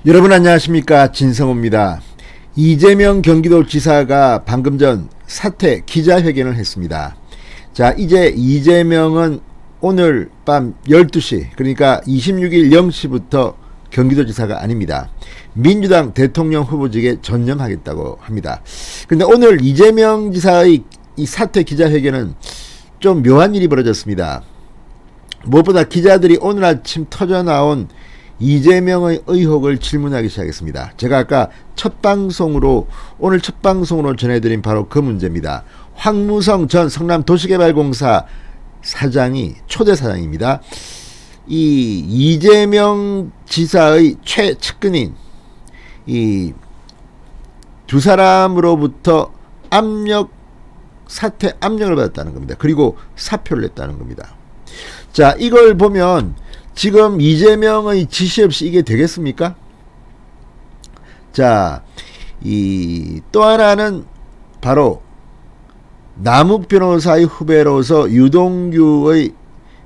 여러분 안녕하십니까, 진성호입니다. 이재명 경기도지사가 방금 전 사퇴 기자회견을 했습니다. 자, 이제 이재명은 오늘 밤 12시, 그러니까 26일 0시부터 경기도지사가 아닙니다. 민주당 대통령 후보직에 전념하겠다고 합니다. 근데 오늘 이재명 지사의 이 사퇴 기자회견은 좀 묘한 일이 벌어졌습니다. 무엇보다 기자들이 오늘 아침 터져나온 이재명의 의혹을 질문하기 시작했습니다. 제가 아까 오늘 첫 방송으로 전해드린 바로 그 문제입니다. 황무성 전 성남도시개발공사 사장이 초대 사장입니다. 이 이재명 지사의 최측근인 이 두 사람으로부터 사퇴 압력을 받았다는 겁니다. 그리고 사표를 냈다는 겁니다. 자, 이걸 보면 지금 이재명의 지시 없이 이게 되겠습니까? 자, 또 하나는 바로 남욱 변호사의 후배로서 유동규의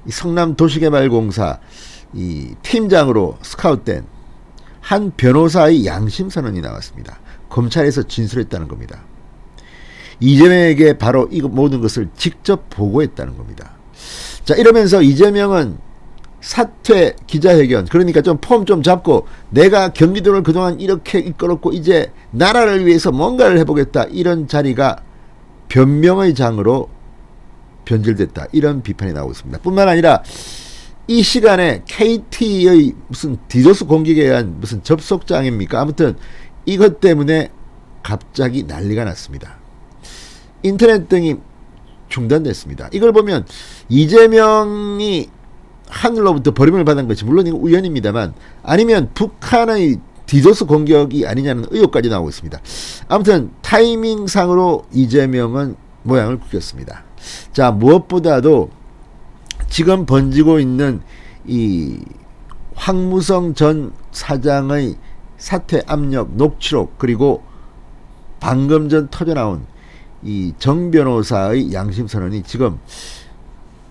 성남도시개발공사 이 팀장으로 스카웃된 한 변호사의 양심선언이 나왔습니다. 검찰에서 진술했다는 겁니다. 이재명에게 바로 이 모든 것을 직접 보고했다는 겁니다. 자, 이러면서 이재명은 사퇴 기자회견, 그러니까 좀 폼 좀 잡고 내가 경기도를 그동안 이렇게 이끌었고 이제 나라를 위해서 뭔가를 해보겠다, 이런 자리가 변명의 장으로 변질됐다, 이런 비판이 나오고 있습니다. 뿐만 아니라 이 시간에 KT의 무슨 디도스 공격에 의한 무슨 접속장애입니까? 아무튼 이것 때문에 갑자기 난리가 났습니다. 인터넷 등이 중단됐습니다. 이걸 보면 이재명이 하늘로부터 버림을 받은 것이 물론 이거 우연입니다만, 아니면 북한의 디도스 공격이 아니냐는 의혹까지 나오고 있습니다. 아무튼 타이밍상으로 이재명은 모양을 구겼습니다. 자, 무엇보다도 지금 번지고 있는 이 황무성 전 사장의 사퇴 압력 녹취록, 그리고 방금 전 터져나온 이 정 변호사의 양심선언이 지금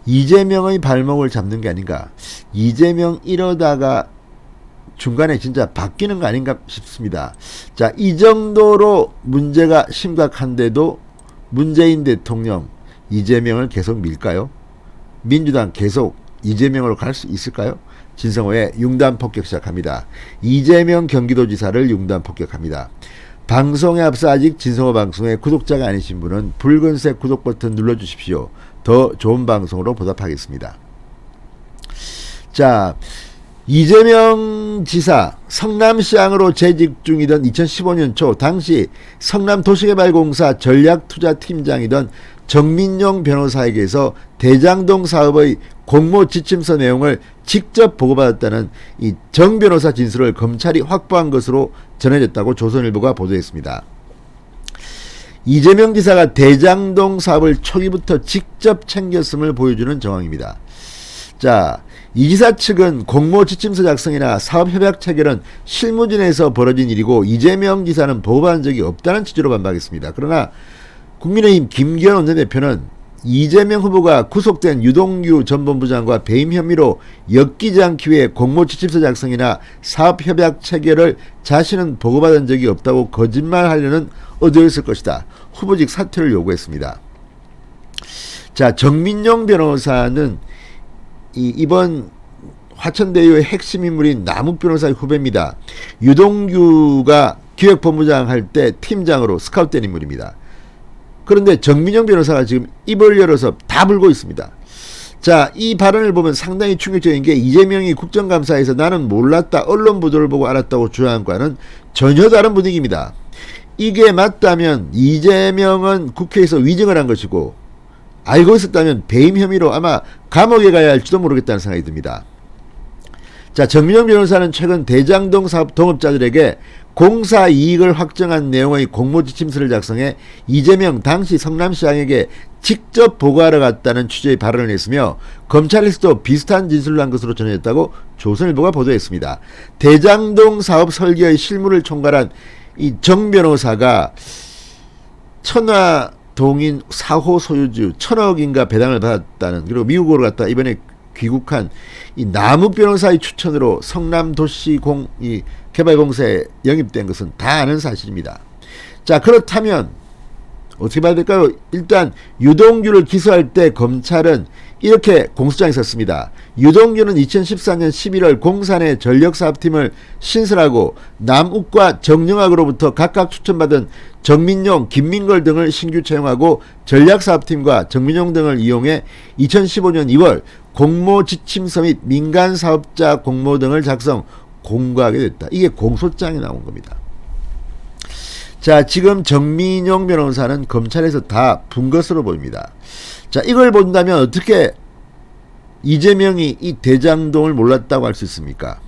이재명의 발목을 잡는 게 아닌가, 이재명 이러다가 중간에 진짜 바뀌는 거 아닌가 싶습니다. 자, 이 정도로 문제가 심각한데도 문재인 대통령 이재명을 계속 밀까요? 민주당 계속 이재명으로 갈 수 있을까요? 진성호의 융단 폭격 시작합니다. 이재명 경기도지사를 융단 폭격합니다. 방송에 앞서 아직 진성호 방송의 구독자가 아니신 분은 붉은색 구독 버튼 눌러주십시오. 더 좋은 방송으로 보답하겠습니다. 자, 이재명 지사 성남시장으로 재직 중이던 2015년 초 당시 성남도시개발공사 전략투자팀장이던 정민용 변호사에게서 대장동 사업의 공모지침서 내용을 직접 보고받았다는 이 정 변호사 진술을 검찰이 확보한 것으로 전해졌다고 조선일보가 보도했습니다. 이재명 지사가 대장동 사업을 초기부터 직접 챙겼음을 보여주는 정황입니다. 자, 이 지사 측은 공모지침서 작성이나 사업협약 체결은 실무진에서 벌어진 일이고 이재명 지사는 보고받은 적이 없다는 취지로 반박했습니다. 그러나 국민의힘 김기현 원내대표는 이재명 후보가 구속된 유동규 전 본부장과 배임 혐의로 엮이지 않기 위해 공모지침서 작성이나 사업협약 체결을 자신은 보고받은 적이 없다고 거짓말하려는 의도였을 것이다. 후보직 사퇴를 요구했습니다. 자, 정민용 변호사는 이번 화천대유의 핵심 인물인 남욱 변호사의 후배입니다. 유동규가 기획본부장 할 때 팀장으로 스카웃된 인물입니다. 그런데 정민용 변호사가 지금 입을 열어서 다 불고 있습니다. 자, 이 발언을 보면 상당히 충격적인 게 이재명이 국정감사에서 나는 몰랐다, 언론 보도를 보고 알았다고 주장한 것과는 전혀 다른 분위기입니다. 이게 맞다면 이재명은 국회에서 위증을 한 것이고, 알고 있었다면 배임 혐의로 아마 감옥에 가야 할지도 모르겠다는 생각이 듭니다. 자, 정민용 변호사는 최근 대장동 사업 동업자들에게 공사 이익을 확정한 내용의 공모지침서를 작성해 이재명 당시 성남시장에게 직접 보고하러 갔다는 취지의 발언을 했으며 검찰에서도 비슷한 진술을 한 것으로 전해졌다고 조선일보가 보도했습니다. 대장동 사업 설계의 실무를 총괄한 이 정 변호사가 천화동인 4호 소유주 1,000억인가 배당을 받았다는, 그리고 미국으로 갔다 이번에 귀국한 이 남욱 변호사의 추천으로 성남도시 개발공사에 영입된 것은 다 아는 사실입니다. 자, 그렇다면 어떻게 봐야 될까요? 일단 유동규를 기소할 때 검찰은 이렇게 공소장에 썼습니다. 유동규는 2014년 11월 공사 내 전력사업팀을 신설하고 남욱과 정영학으로부터 각각 추천받은 정민용, 김민걸 등을 신규 채용하고 전략사업팀과 정민용 등을 이용해 2015년 2월 공모지침서 및 민간사업자 공모 등을 작성, 공고하게 됐다. 이게 공소장에 나온 겁니다. 자, 지금 정민용 변호사는 검찰에서 다 분 것으로 보입니다. 자, 이걸 본다면 어떻게 이재명이 이 대장동을 몰랐다고 할 수 있습니까?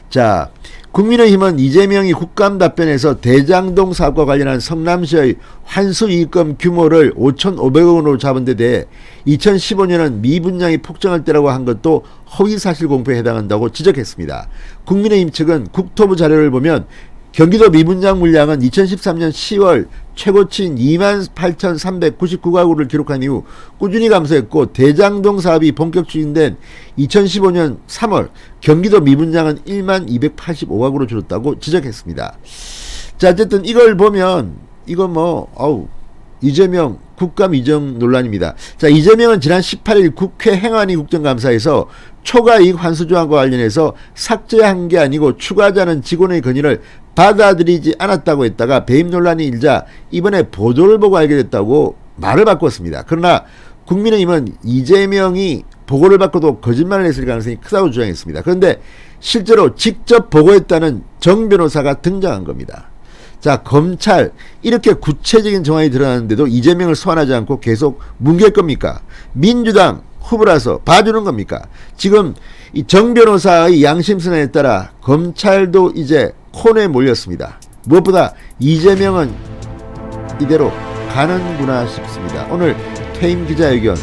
자, 국민의힘은 이재명이 국감 답변에서 대장동 사업과 관련한 성남시의 환수이익금 규모를 5,500억 원으로 잡은 데 대해 2015년은 미분양이 폭증할 때라고 한 것도 허위사실 공표에 해당한다고 지적했습니다. 국민의힘 측은 국토부 자료를 보면 경기도 미분양 물량은 2013년 10월 최고치인 28,399가구를 기록한 이후 꾸준히 감소했고 대장동 사업이 본격 추진된 2015년 3월 경기도 미분양은 1285가구로 줄었다고 지적했습니다. 자, 어쨌든 이걸 보면 이거 이재명 국감 이전 논란입니다. 자, 이재명은 지난 18일 국회 행안위 국정감사에서 초과이익 환수 조항과 관련해서 삭제한 게 아니고 추가하자는 직원의 건의를 받아들이지 않았다고 했다가 배임 논란이 일자 이번에 보도를 보고 알게 됐다고 말을 바꿨습니다. 그러나 국민의힘은 이재명이 보고를 받고도 거짓말을 했을 가능성이 크다고 주장했습니다. 그런데 실제로 직접 보고했다는 정 변호사가 등장한 겁니다. 자, 검찰 이렇게 구체적인 정황이 드러나는데도 이재명을 소환하지 않고 계속 뭉갤 겁니까? 민주당 후보라서 봐주는 겁니까? 지금 이 정 변호사의 양심선언에 따라 검찰도 이제 코너에 몰렸습니다. 무엇보다 이재명은 이대로 가는구나 싶습니다. 오늘 퇴임 기자회견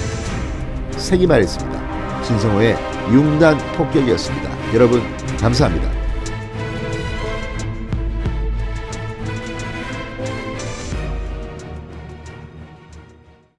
세기말했습니다. 신성호의 융단 폭격이었습니다. 여러분 감사합니다.